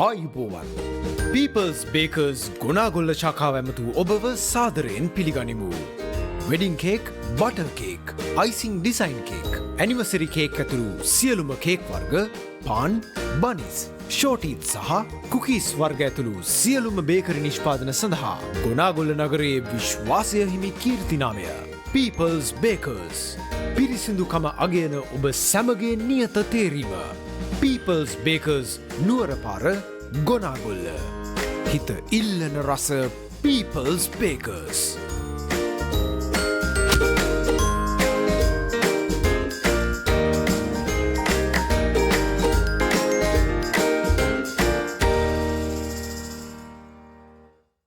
ආයුබෝවන්. People's Bakers ගුණාගොල්ල ශාඛාව ඇමතු ඔබව සාදරයෙන් පිළිගනිමු. Wedding cake, butter cake, icing design cake, anniversary cake ඇතුළු සියලුම කේක් වර්ග, පාන්, බනිස්, ෂෝටීත් සහ කුකීස් වර්ග ඇතුළු සියලුම බේකරි නිෂ්පාදන සඳහා ගුණාගොල්ල නගරයේ විශ්වාසය හිමි කීර්තිනාමය People's Bakers. පිරිසිදුකම අගයන ඔබ සැමගේ නියත තේරීම. People's Bakers Nuwarapara ගොනාගොල්ල. හිත ඉල්ලන රස People's Bakers.